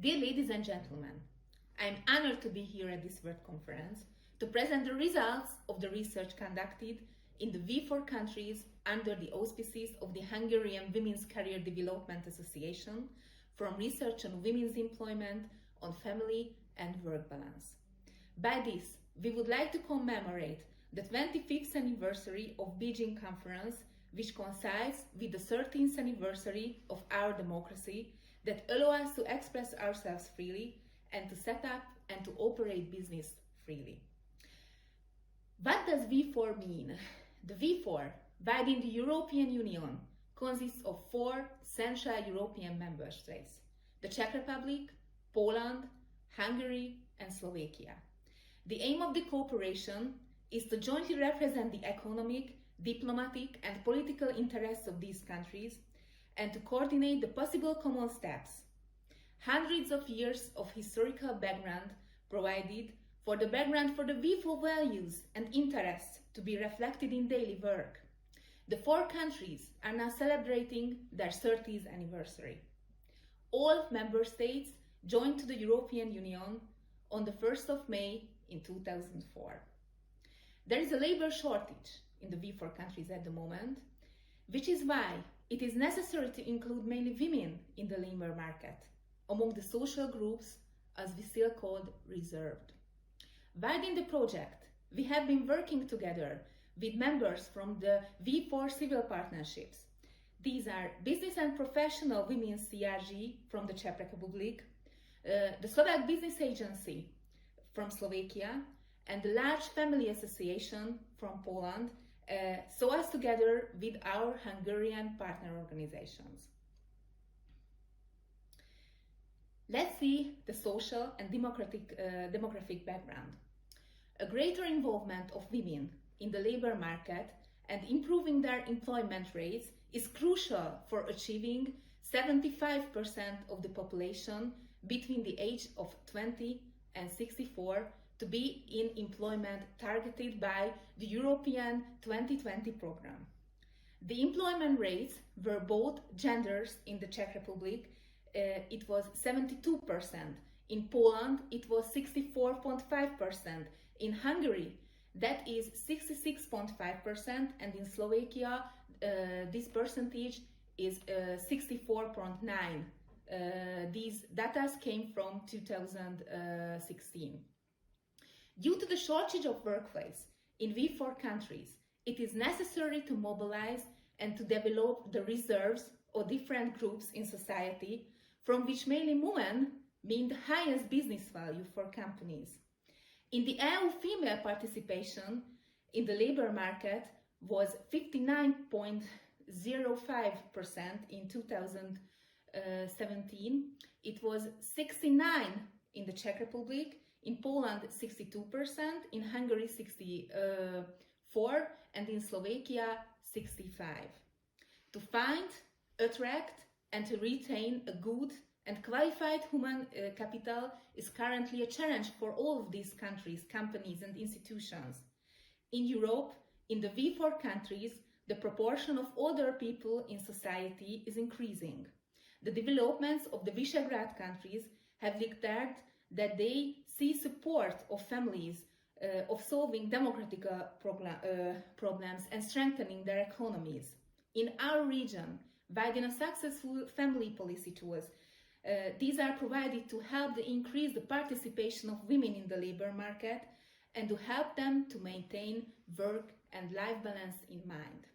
Dear ladies and gentlemen, I am honored to be here at this World Conference to present the results of the research conducted in the V4 countries under the auspices of the Hungarian Women's Career Development Association from research on women's employment, on family and work balance. By this, we would like to commemorate the 25th anniversary of Beijing Conference, which coincides with the 13th anniversary of our democracy that allow us to express ourselves freely and to set up and to operate business freely. What does V4 mean? The V4, within the European Union, consists of 4 Central European member states: the Czech Republic, Poland, Hungary and Slovakia. The aim of the cooperation is to jointly represent the economic, diplomatic and political interests of these countries and to coordinate the possible common steps. Hundreds of years of historical background provided for the background for the V4 values and interests to be reflected in daily work. The 4 countries are now celebrating their 30th anniversary. All member states joined to the European Union on the 1st of May in 2004. There is a labor shortage in the V4 countries at the moment, which is why it is necessary to include mainly women in the labor market, among the social groups as we still called reserved. Within the project, we have been working together with members from the V4 civil partnerships. These are Business and Professional Women's CRG from the Czech Republic, the Slovak Business Agency from Slovakia, and the Large Family Association from Poland, so as together with our Hungarian partner organizations. Let's see the social and demographic background. A greater involvement of women in the labor market and improving their employment rates is crucial for achieving 75% of the population between the age of 20 and 64 to be in employment targeted by the European 2020 program. The employment rates were both genders. In the Czech Republic, it was 72%. In Poland, it was 64.5%. In Hungary, that is 66.5%, and in Slovakia, this percentage is 64.9%. These data came from 2016. Due to the shortage of workplace in V4 countries, it is necessary to mobilize and to develop the reserves or different groups in society, from which mainly women mean the highest business value for companies. In the EU, female participation in the labor market was 59.05% in 2017. It was 69% in the Czech Republic, in Poland 62%, in Hungary 64%, and in Slovakia 65%. To find, attract and to retain a good and qualified human capital is currently a challenge for all of these countries, companies and institutions. In Europe, in the V4 countries, the proportion of older people in society is increasing. The developments of the Visegrad countries have declared that they see support of families of solving democratic problems and strengthening their economies. In our region, within a successful family policy tools, these are provided to help increase the participation of women in the labor market and to help them to maintain work and life balance in mind.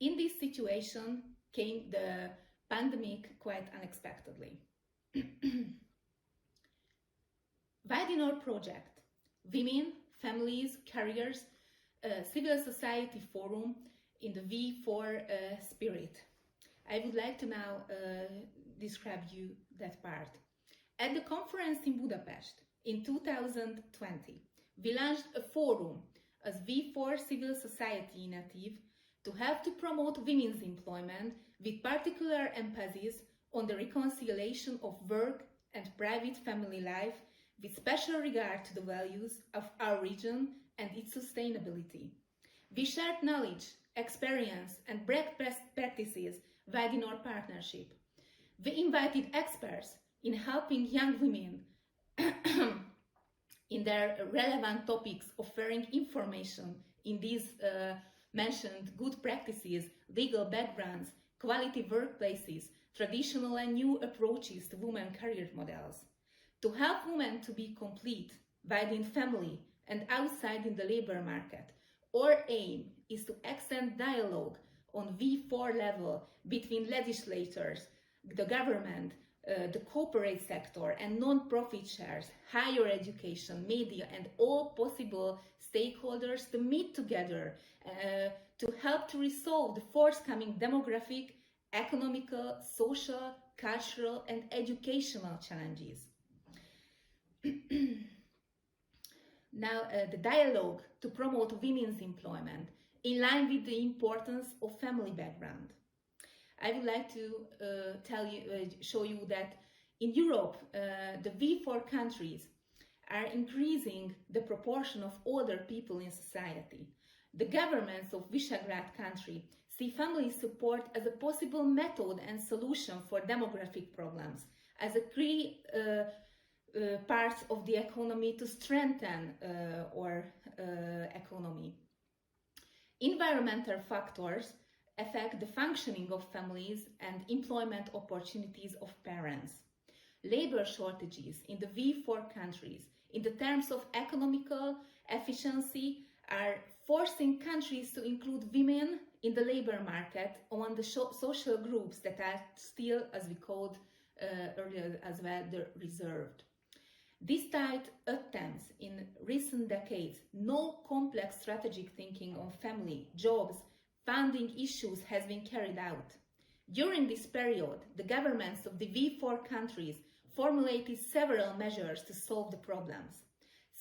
In this situation came the pandemic quite unexpectedly. Within our project, Women, Families, Careers, Civil Society Forum in the V4 Spirit. I would like to now describe you that part. At the conference in Budapest in 2020, we launched a forum as V4 Civil Society Initiative to help to promote women's employment with particular emphasis on the reconciliation of work and private family life with special regard to the values of our region and its sustainability. We shared knowledge, experience and best practices within our partnership. We invited experts in helping young women in their relevant topics, offering information in these mentioned good practices, legal backgrounds, quality workplaces, traditional and new approaches to women career models. To help women to be complete, within family and outside in the labor market, our aim is to extend dialogue on V4 level between legislators, the government, the corporate sector and non-profit shares, higher education, media and all possible stakeholders to meet together to help to resolve the forthcoming demographic, economical, social, cultural and educational challenges. Now, the dialogue to promote women's employment in line with the importance of family background. I would like to show you that in Europe, the V4 countries are increasing the proportion of older people in society. The governments of Visegrad country see family support as a possible method and solution for demographic problems, as a key part of the economy to strengthen our economy. Environmental factors affect the functioning of families and employment opportunities of parents. Labor shortages in the V4 countries, in the terms of economical efficiency, are forcing countries to include women in the labor market among the social groups that are still, as we called earlier as well, the reserved. Despite attempts in recent decades, no complex strategic thinking on family, jobs, funding issues has been carried out. During this period, the governments of the V4 countries formulated several measures to solve the problems.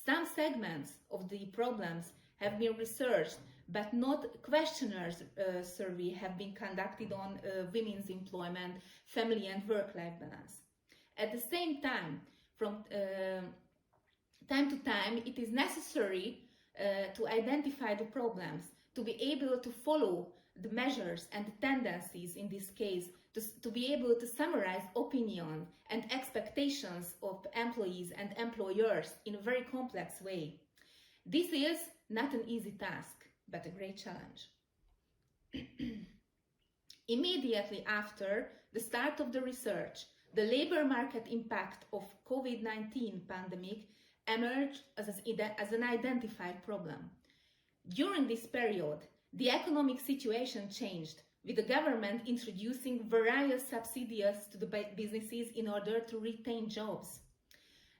Some segments of the problems have been researched, but not questionnaires survey have been conducted on women's employment, family and work-life balance. At the same time, from time to time, it is necessary to identify the problems, to be able to follow the measures and the tendencies in this case, to be able to summarize opinion and expectations of employees and employers in a very complex way. This is not an easy task, but a great challenge. Immediately after the start of the research, the labor market impact of COVID-19 pandemic emerged as an identified problem. During this period, the economic situation changed, with the government introducing various subsidies to the businesses in order to retain jobs.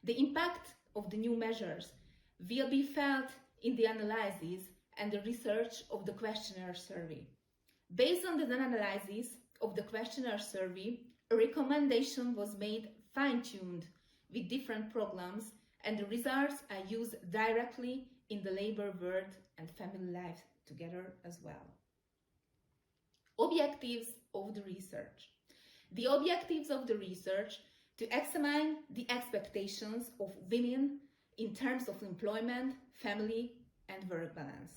The impact of the new measures will be felt in the analysis and the research of the questionnaire survey. Based on the analysis of the questionnaire survey, a recommendation was made fine-tuned with different programs, and the results are used directly in the labor world and family life together as well. Objectives of the research. The objectives of the research to examine the expectations of women in terms of employment, family and work balance.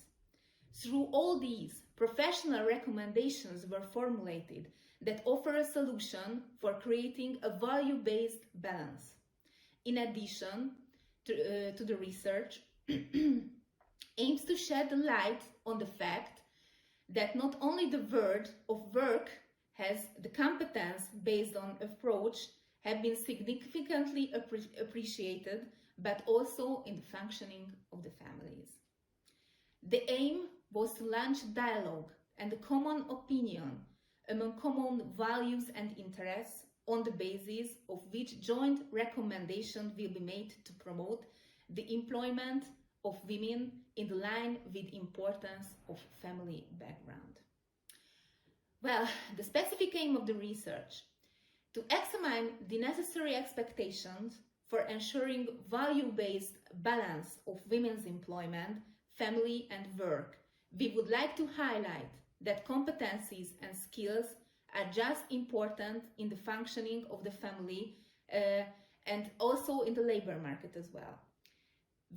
Through all these, professional recommendations were formulated that offer a solution for creating a value-based balance. In addition to the research, aims to shed light on the fact that not only the word of work has the competence-based on approach have been significantly appreciated, but also in the functioning of the families. The aim was to launch dialogue and a common opinion among common values and interests on the basis of which joint recommendations will be made to promote the employment of women in line with the importance of family background. Well, the specific aim of the research: to examine the necessary expectations for ensuring value-based balance of women's employment, family and work. We would like to highlight that competencies and skills are just important in the functioning of the family and also in the labor market as well.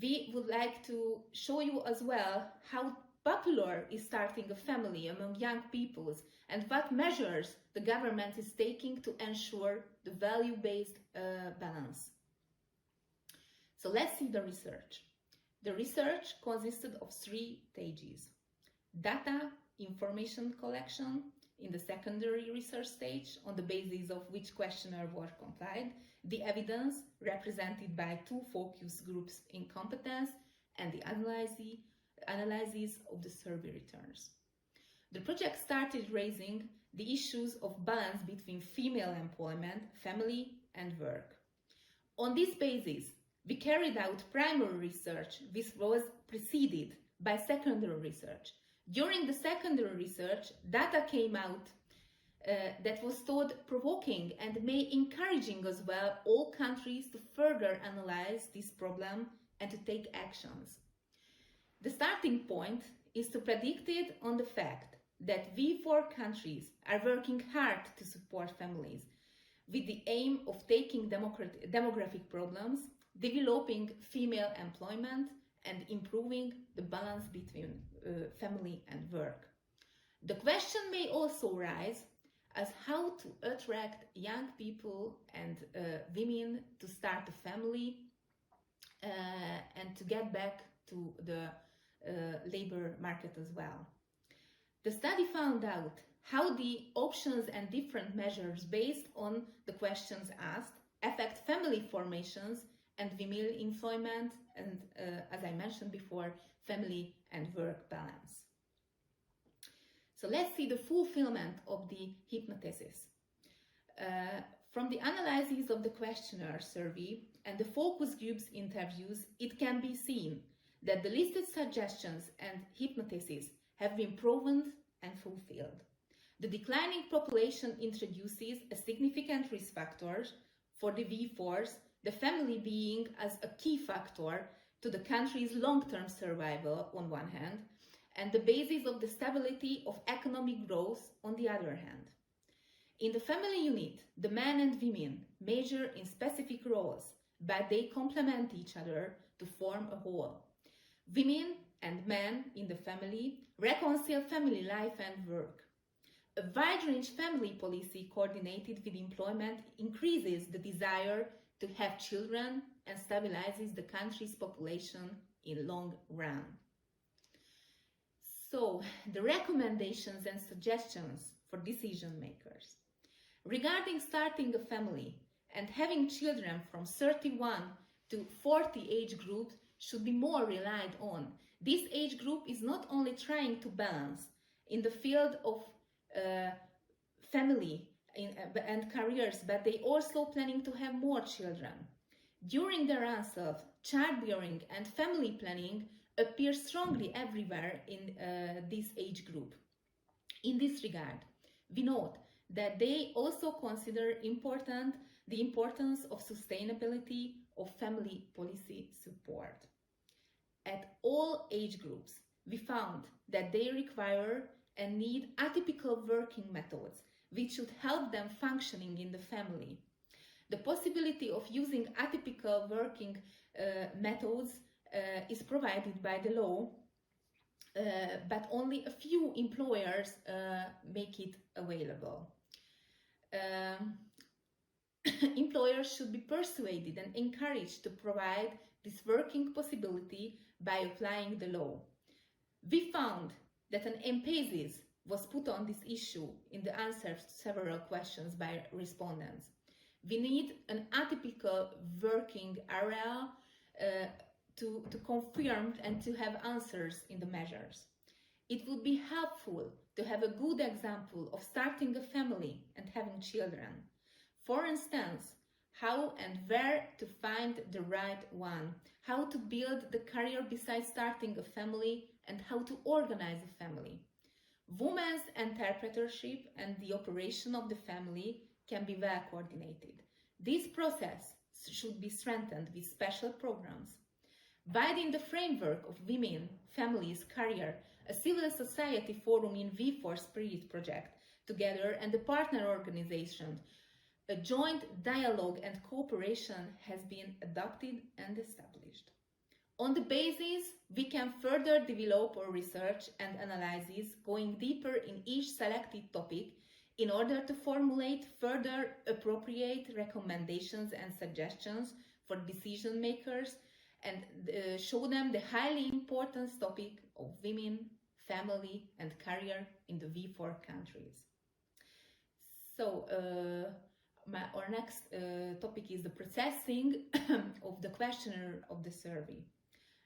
We would like to show you as well how popular is starting a family among young peoples, and what measures the government is taking to ensure the value-based balance. So let's see the research. The research consisted of 3 stages: data information collection in the secondary research stage, on the basis of which questionnaire was complied, the evidence represented by 2 focus groups in competence, and the analysis of the survey returns. The project started raising the issues of balance between female employment, family, and work. On this basis, we carried out primary research, which was preceded by secondary research. During the secondary research, data came out that was thought-provoking and may encouraging as well all countries to further analyze this problem and to take actions. The starting point is to predict it on the fact that we 4 countries are working hard to support families with the aim of taking demographic problems, developing female employment, and improving the balance between family and work. The question may also rise as how to attract young people and women to start a family and to get back to the labor market as well. The study found out how the options and different measures based on the questions asked affect family formations and women employment and, as I mentioned before, family and work balance. So let's see the fulfillment of the hypothesis. From the analysis of the questionnaire survey and the focus groups interviews, it can be seen that the listed suggestions and hypotheses have been proven and fulfilled. The declining population introduces a significant risk factor for the V4s, the family being as a key factor to the country's long-term survival on one hand, and the basis of the stability of economic growth on the other hand. In the family unit, the men and women major in specific roles, but they complement each other to form a whole. Women and men in the family reconcile family life and work. A wide-range family policy coordinated with employment increases the desire to have children and stabilizes the country's population in long run. So, the recommendations and suggestions for decision makers. Regarding starting a family and having children from 31 to 40 age group should be more relied on. This age group is not only trying to balance in the field of family and careers, but they also planning to have more children. During their answer, childbearing and family planning appear strongly everywhere in this age group. In this regard, we note that they also consider the importance of sustainability of family policy support. At all age groups, we found that they require and need atypical working methods which should help them functioning in the family. The possibility of using atypical working methods is provided by the law, but only a few employers make it available. Employers should be persuaded and encouraged to provide this working possibility by applying the law. We found that an emphasis was put on this issue in the answers to several questions by respondents. We need an atypical working area to confirm and to have answers in the measures. It would be helpful to have a good example of starting a family and having children. For instance, how and where to find the right one, how to build the career besides starting a family, and how to organize a family. Women's entrepreneurship and the operation of the family can be well coordinated. This process should be strengthened with special programs. Within the framework of women, families, career, a civil society forum in V4 Spirit project together and the partner organization, a joint dialogue and cooperation has been adopted and established. On the basis, we can further develop our research and analysis, going deeper in each selected topic in order to formulate further appropriate recommendations and suggestions for decision makers and show them the highly important topic of women, family and career in the V4 countries. So our next topic is the processing of the questionnaire of the survey.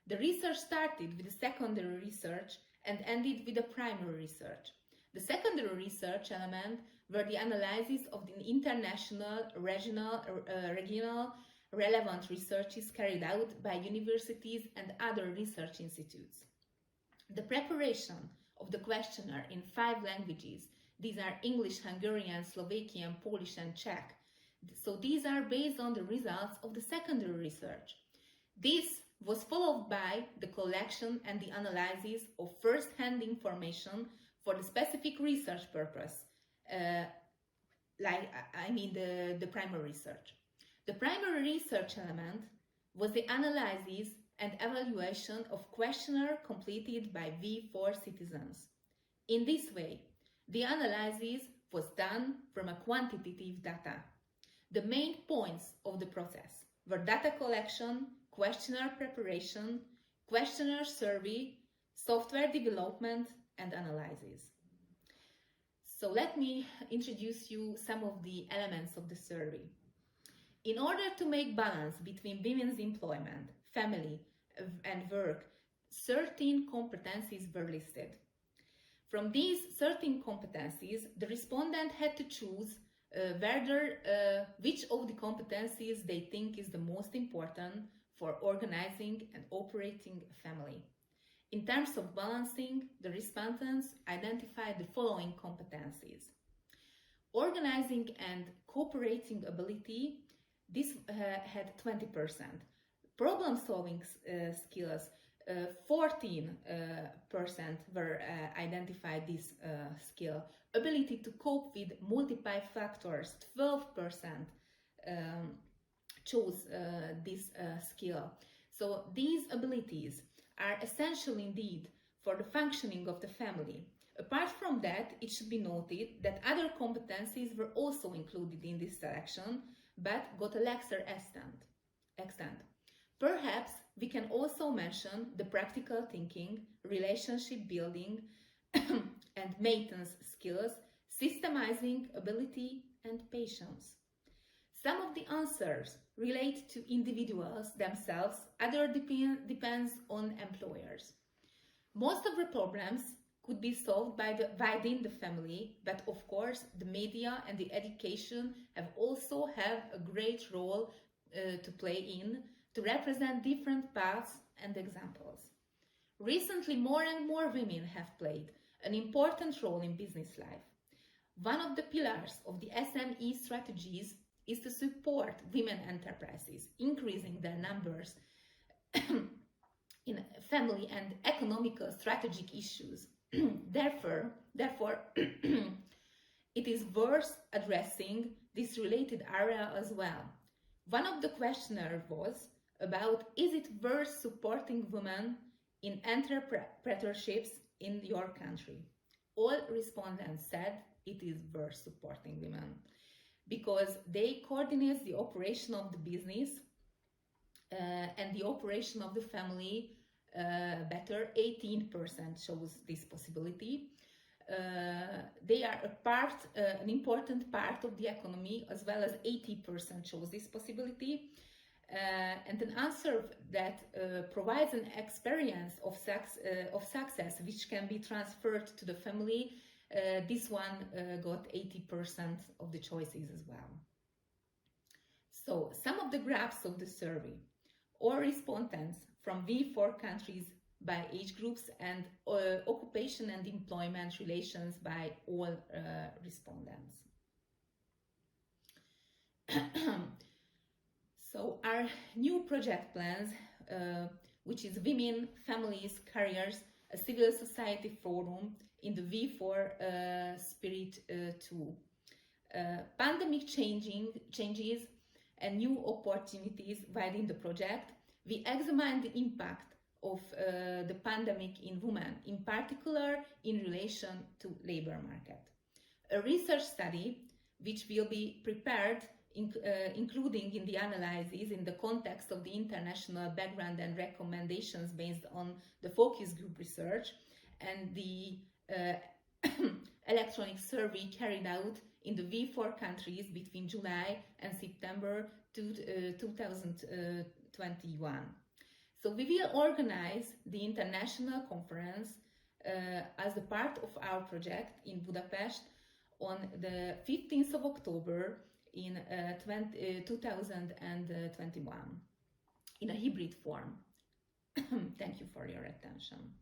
The research started with the secondary research and ended with the primary research. The secondary research element were the analysis of the international, regional relevant researches carried out by universities and other research institutes. The preparation of the questionnaire in 5 languages, these are English, Hungarian, Slovakian, Polish and Czech. So these are based on the results of the secondary research. This was followed by the collection and the analysis of first-hand information for the specific research purpose, the primary research. The primary research element was the analysis and evaluation of questionnaire completed by V4 citizens. In this way, the analysis was done from a quantitative data. The main points of the process were data collection, questionnaire preparation, questionnaire survey, software development, and analysis. So let me introduce you some of the elements of the survey. In order to make balance between women's employment, family, and work, 13 competencies were listed. From these 13 competencies, the respondent had to choose which of the competencies they think is the most important for organizing and operating a family. In terms of balancing, the respondents identified the following competencies. Organizing and cooperating ability, this had 20%. Problem-solving skills, 14% were identified this skill. Ability to cope with multiple factors, 12% chose this skill. So these abilities are essential indeed for the functioning of the family. Apart from that, it should be noted that other competencies were also included in this selection, but got a lesser extent. Perhaps we can also mention the practical thinking, relationship building, and maintenance skills, systemizing ability, and patience. Some of the answers relate to individuals themselves, others depends on employers. Most of the problems could be solved within the family, but of course the media and the education also have a great role to play in to represent different paths and examples. Recently, more and more women have played an important role in business life. One of the pillars of the SME strategies is to support women enterprises, increasing their numbers in family and economical strategic issues. Therefore, it is worth addressing this related area as well. One of the questionnaires was about, is it worth supporting women in entrepreneurships in your country? All respondents said it is worth supporting women because they coordinate the operation of the business and the operation of the family better. 18% shows this possibility. They are an important part of the economy, as well as 80% shows this possibility. And an answer that provides an experience of success which can be transferred to the family, this one got 80% of the choices as well. So some of the graphs of the survey. All respondents from V4 countries by age groups and occupation and employment relations by all respondents. So our new project plans, which is Women, Families, Careers, a Civil Society Forum in the V4 Spirit 2. Pandemic changes and new opportunities within the project we examined the impact of the pandemic in women, in particular in relation to labor market. A research study which will be prepared including in the analysis in the context of the international background and recommendations based on the focus group research and the electronic survey carried out in the V4 countries between July and September 2021. So we will organize the international conference as a part of our project in Budapest on the 15th of October in 2021 in a hybrid form. Thank you for your attention.